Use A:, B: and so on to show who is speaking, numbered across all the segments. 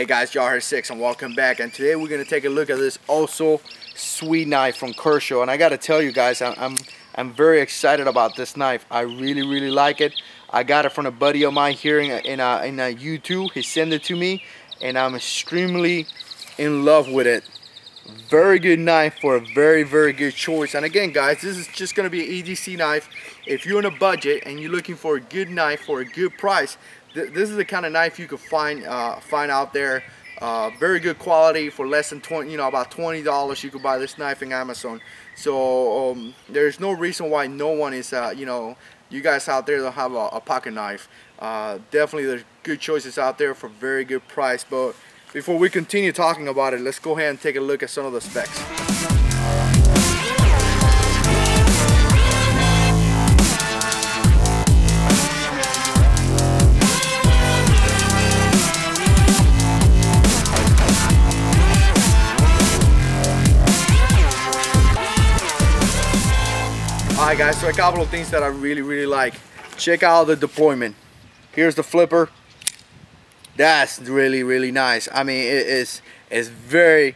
A: Guys, JH6 and welcome back, and today we're going to take a look at this OSO sweet knife from Kershaw. And I got to tell you guys, I'm very excited about this knife. I really like it. I got it from a buddy of mine here in YouTube. He sent it to me and I'm extremely in love with it. Very good knife for a very good choice. And again guys, this is just going to be an EDC knife. If you're on a budget and you're looking for a good knife for a good price, this is the kind of knife you could find out there. Very good quality for less than about $20. You could buy this knife in Amazon. So there's no reason why no one is you guys out there don't have a pocket knife. Definitely there's good choices out there for very good price. But before we continue talking about it, let's go ahead and take a look at some of the specs. Alright guys, so a couple of things that I really like. Check out the deployment. Here's the flipper. That's really nice. I mean, it's very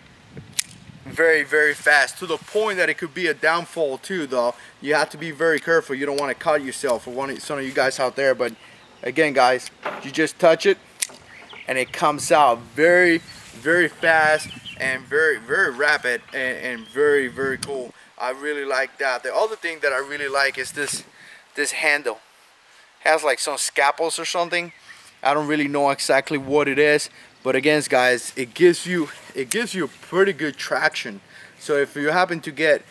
A: fast, to the point that it could be a downfall too, though. You have to be very careful. You don't want to cut yourself, or some of you guys out there. But again guys, you just touch it and it comes out very fast and very rapid and very cool. I really like that. The other thing that I really like is this handle. It has like some scalpels or something. I don't really know exactly what it is, but again guys, it gives you pretty good traction. So if you happen to get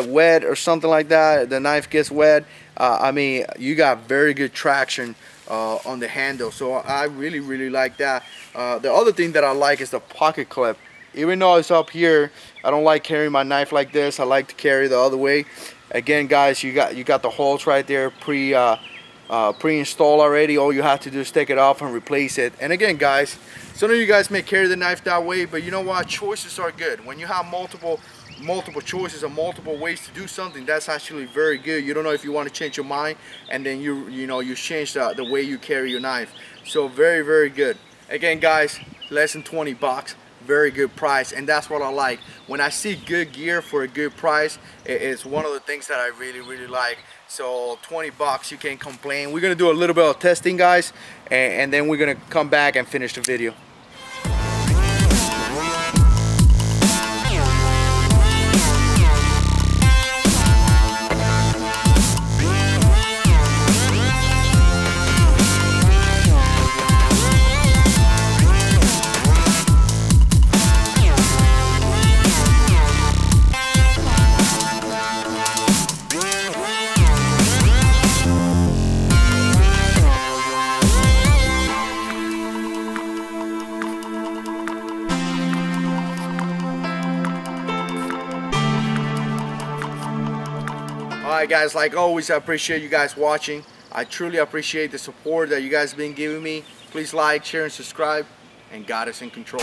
A: wet or something like that, the knife gets wet, I mean, you got very good traction on the handle. So I really like that. The other thing that I like is the pocket clip. Even though it's up here, I don't like carrying my knife like this. I like to carry the other way. Again guys, you got the holes right there pre-installed already. All you have to do is take it off and replace it. And again guys, some of you guys may carry the knife that way, but you know what, choices are good. When you have multiple choices and multiple ways to do something, that's actually very good. You don't know if you want to change your mind, and then you change the way you carry your knife. So very good. Again guys, less than 20 bucks. Very good price, and that's what I like. When I see good gear for a good price, it's one of the things that I really like. So 20 bucks, you can't complain. We're gonna do a little bit of testing guys, and then we're gonna come back and finish the video. Alright guys, like always, I appreciate you guys watching. I truly appreciate the support that you guys have been giving me. Please like, share, and subscribe, and God is in control.